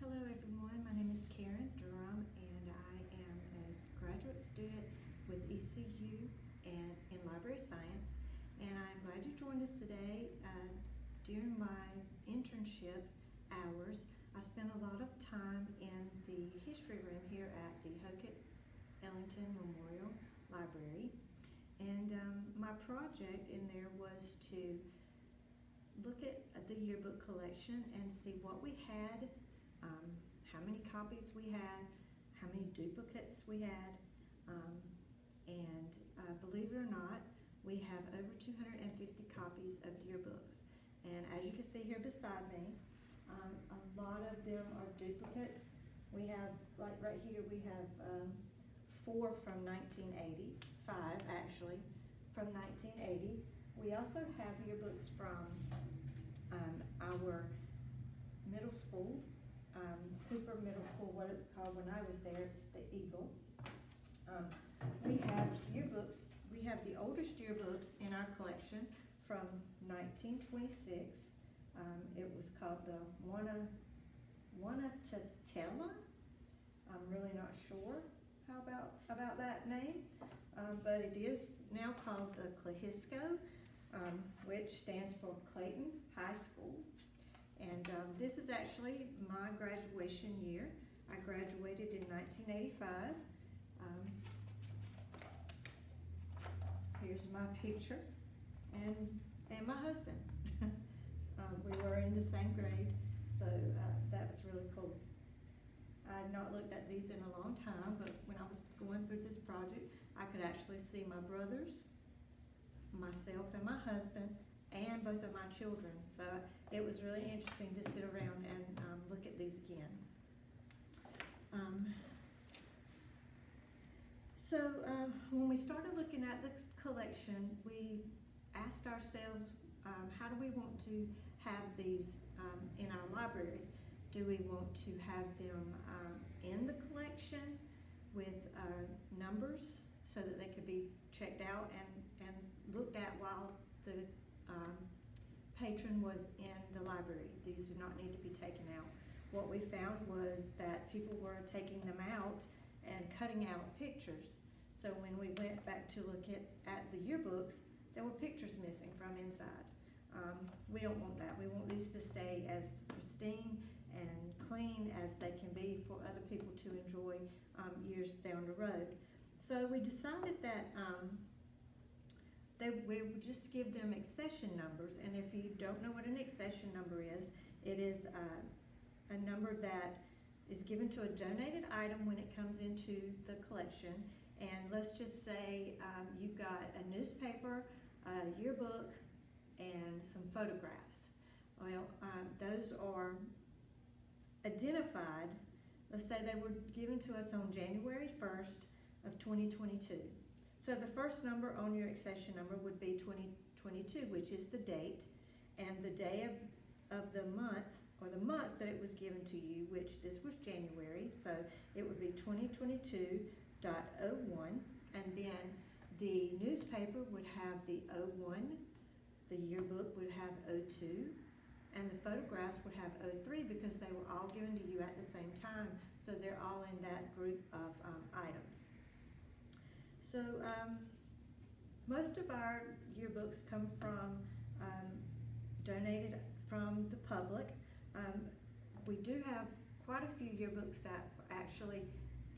Hello everyone, my name is Karen Durham and I am a graduate student with ECU and in library science, and I'm glad you joined us today. During my internship hours, I spent a lot of time in the history room here at the Hockett Ellington Memorial Library, and my project in there was to look at the yearbook collection and see what we had, how many copies we had, how many duplicates we had, and believe it or not, we have over 250 copies of yearbooks. And as you can see here beside me, a lot of them are duplicates. We have, like right here, we have 4 from 1980, 5 actually, from 1980. We also have yearbooks from our middle school, Cooper Middle School, what it's called when I was there, it's the Eagle. We have yearbooks, we have the oldest yearbook in our collection from 1926. It was called the Wanatella. I'm really not sure how about that name, but it is now called the Clahisco, which stands for Clayton High School. And this is actually my graduation year. I graduated in 1985. Here's my picture and my husband. We were in the same grade, so that was really cool. I had not looked at these in a long time, but when I was going through this project, I could actually see my brothers, myself and my husband, and both of my children. So it was really interesting to sit around and look at these again. When we started looking at the collection, we asked ourselves, how do we want to have these in our library? Do we want to have them in the collection with numbers so that they could be checked out and looked at while the patron was in the library? These do not need to be taken out. What we found was that people were taking them out and cutting out pictures. So when we went back to look at the yearbooks, there were pictures missing from inside. We don't want that. We want these to stay as pristine and clean as they can be for other people to enjoy years down the road. So we decided that we would just give them accession numbers, and if you don't know what an accession number is, it is a number that is given to a donated item when it comes into the collection. And let's just say you've got a newspaper, a yearbook, and some photographs. Well, those are identified. Let's say they were given to us on January 1st of 2022. So the first number on your accession number would be 2022, which is the date, and the day of the month, or the month that it was given to you, which this was January, so it would be 2022.01, and then the newspaper would have the 01, the yearbook would have 02, and the photographs would have 03 because they were all given to you at the same time, so they're all in that group of items. So most of our yearbooks come from donated from the public. We do have quite a few yearbooks that actually,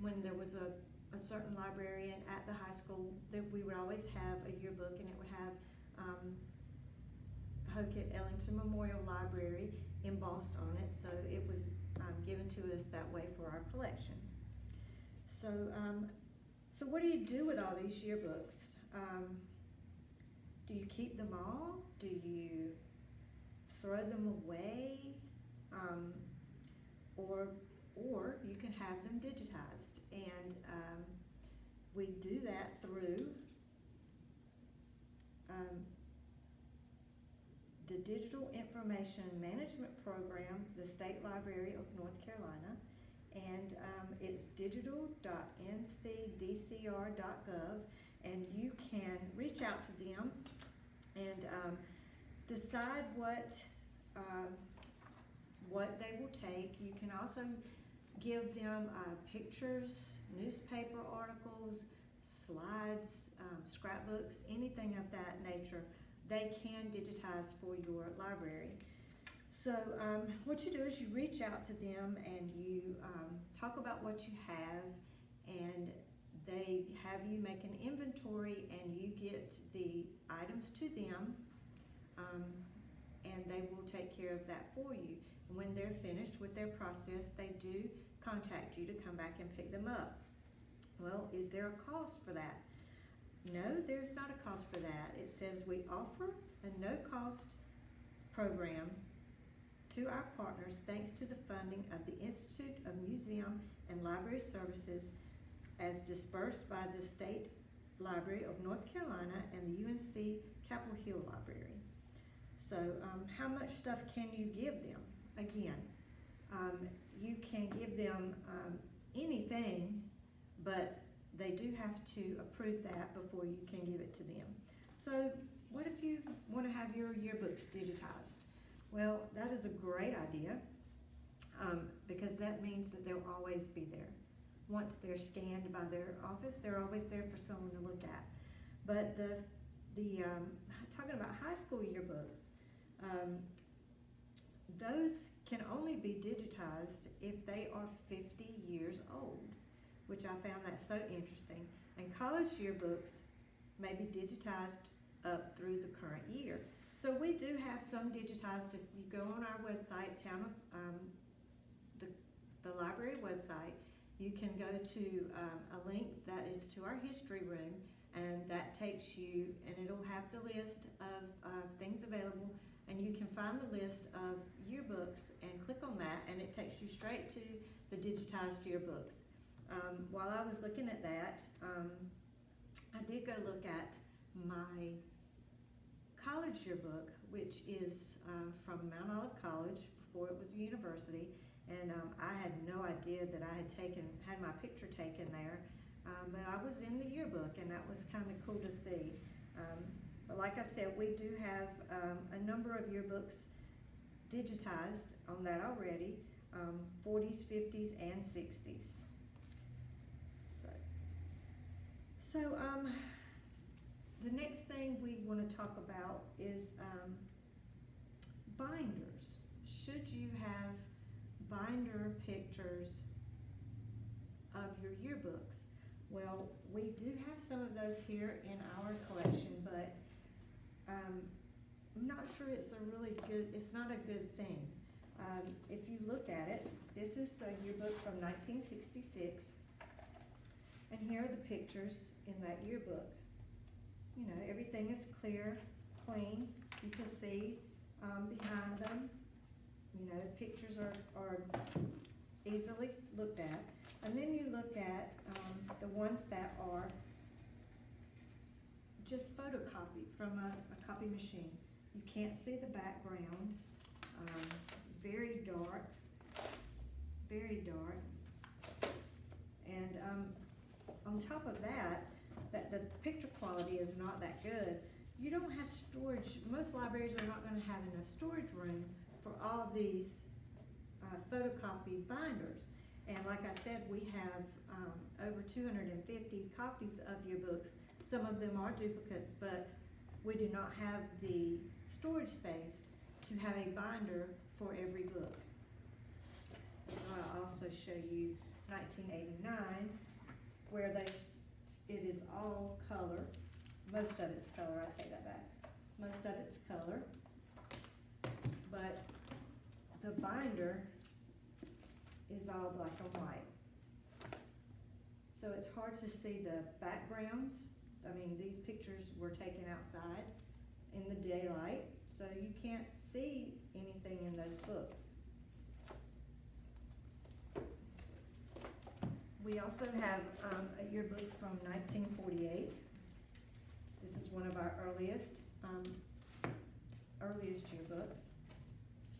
when there was a certain librarian at the high school, that we would always have a yearbook, and it would have Hockett Ellington Memorial Library embossed on it, so it was given to us that way for our collection. So what do you do with all these yearbooks? Do you keep them all? Do you throw them away? Or you can have them digitized, and we do that through the Digital Information Management Program, the State Library of North Carolina, and it's digital.ncdcr.gov, and you can reach out to them and decide what what they will take. You can also give them pictures, newspaper articles, slides, scrapbooks, anything of that nature. They can digitize for your library. So what you do is you reach out to them and you talk about what you have, and they have you make an inventory, and you get the items to them, and they will take care of that for you. And when they're finished with their process, they do contact you to come back and pick them up. Well, is there a cost for that? No, there's not a cost for that. It says we offer a no-cost program to our partners thanks to the funding of the Institute of Museum and Library Services as dispersed by the State Library of North Carolina and the UNC Chapel Hill Library. So how much stuff can you give them? Again, you can give them anything, but they do have to approve that before you can give it to them. So what if you want to have your yearbooks digitized? Well, that is a great idea, because that means that they'll always be there. Once they're scanned by their office, they're always there for someone to look at. But talking about high school yearbooks, those can only be digitized if they are 50 years old, which I found that so interesting. And college yearbooks may be digitized up through the current year. So we do have some digitized. If you go on our website, the library website, you can go to a link that is to our history room, and that takes you, and it'll have the list of things available, and you can find the list of yearbooks and click on that, and it takes you straight to the digitized yearbooks. While I was looking at that, I did go look at my college yearbook, which is from Mount Olive College before it was a university, and I had no idea that I had my picture taken there, but I was in the yearbook, and that was kind of cool to see. But like I said, we do have a number of yearbooks digitized on that already, 40s, 50s, and 60s. So the next thing we want to talk about is binders. Should you have binder pictures of your yearbooks? Well, we do have some of those here in our collection, but I'm not sure it's not a good thing. If you look at it, this is the yearbook from 1966, and here are the pictures in that yearbook. You know, everything is clear, clean. You can see behind them. You know, pictures are easily looked at. And then you look at the ones that are just photocopied from a copy machine. You can't see the background. Very dark, very dark. And on top of that the picture quality is not that good. You don't have storage. Most libraries are not going to have enough storage room for all these photocopied binders. And like I said, we have over 250 copies of yearbooks. Some of them are duplicates, but we do not have the storage space to have a binder for every book. I'll also show you 1989, where it is all color. Most of it's color, I take that back. Most of it's color, but the binder is all black and white. So it's hard to see the backgrounds. I mean, these pictures were taken outside in the daylight, so you can't see anything in those books. We also have a yearbook from 1948. This is one of our earliest yearbooks.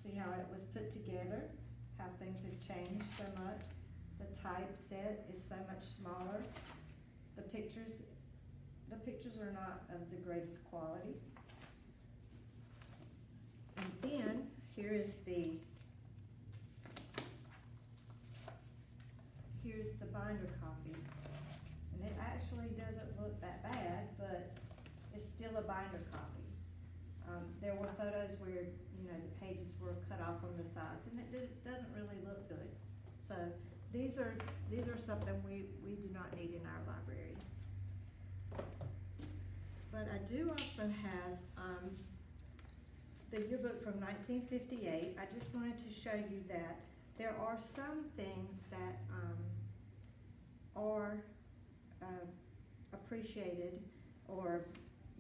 See how it was put together, how things have changed so much. The typeset is so much smaller. The pictures are not of the greatest quality. And then here is the binder copy. And it actually doesn't look that bad, but it's still a binder copy. There were photos where, you know, the pages were cut off on the sides, and it doesn't really look good. So these are something we do not need in our library. But I do also have the yearbook from 1958. I just wanted to show you that there are some things that are appreciated or,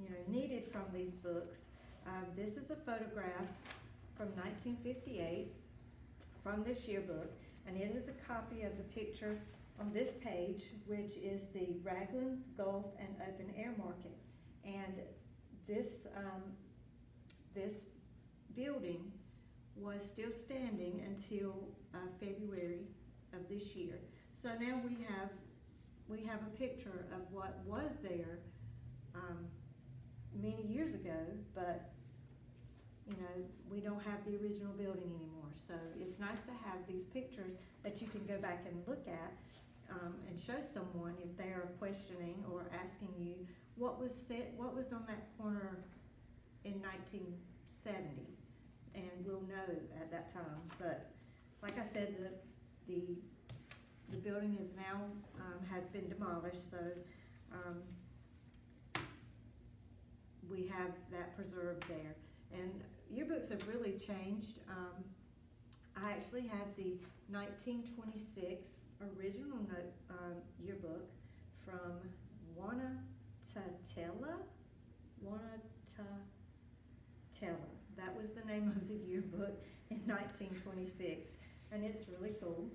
you know, needed from these books. This is a photograph from 1958 from this yearbook, and it is a copy of the picture on this page, which is the Raglan's Gulf and Open Air Market. And this building was still standing until February of this year. So now we have a picture of what was there many years ago, but you know, we don't have the original building anymore. So it's nice to have these pictures that you can go back and look at and show someone if they are questioning or asking you what was on that corner in 1970, and we'll know at that time. But like I said, the building is now has been demolished, so we have that preserved there. And yearbooks have really changed. I actually have the 1926 original yearbook from Waunatatella. That was the name of the yearbook in 1926, and it's really cool.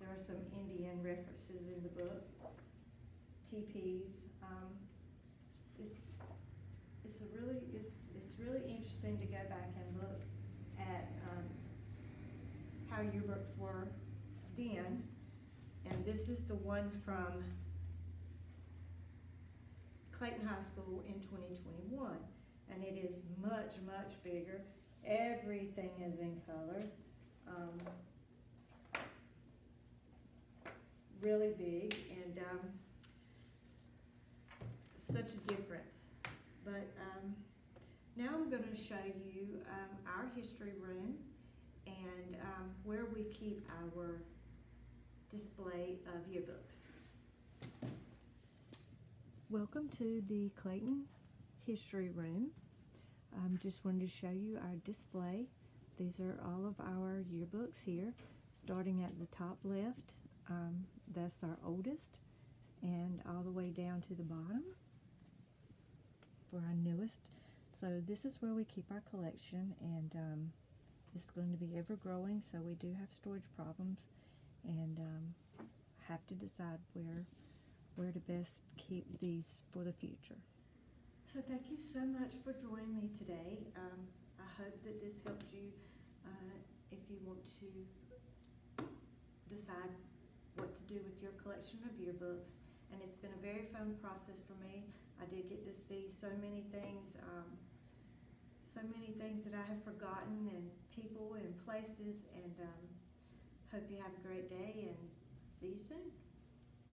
There are some Indian references in the book, teepees. It's really interesting to go back and look at how yearbooks were then. And this is the one from Clayton High School in 2021, and it is much, much bigger. Everything is in color. Really big, and such a difference. But now I'm going to show you our history room and where we keep our display of yearbooks. Welcome to the Clayton History Room. Just wanted to show you our display. These are all of our yearbooks here, starting at the top left. That's our oldest, and all the way down to the bottom for our newest. So this is where we keep our collection, and it's going to be ever growing, so we do have storage problems, and have to decide where to best keep these for the future. So thank you so much for joining me today. I hope that this helped you if you want to decide what to do with your collection of yearbooks. And it's been a very fun process for me. I did get to see so many things that I have forgotten, and people and places, and hope you have a great day, and see you soon.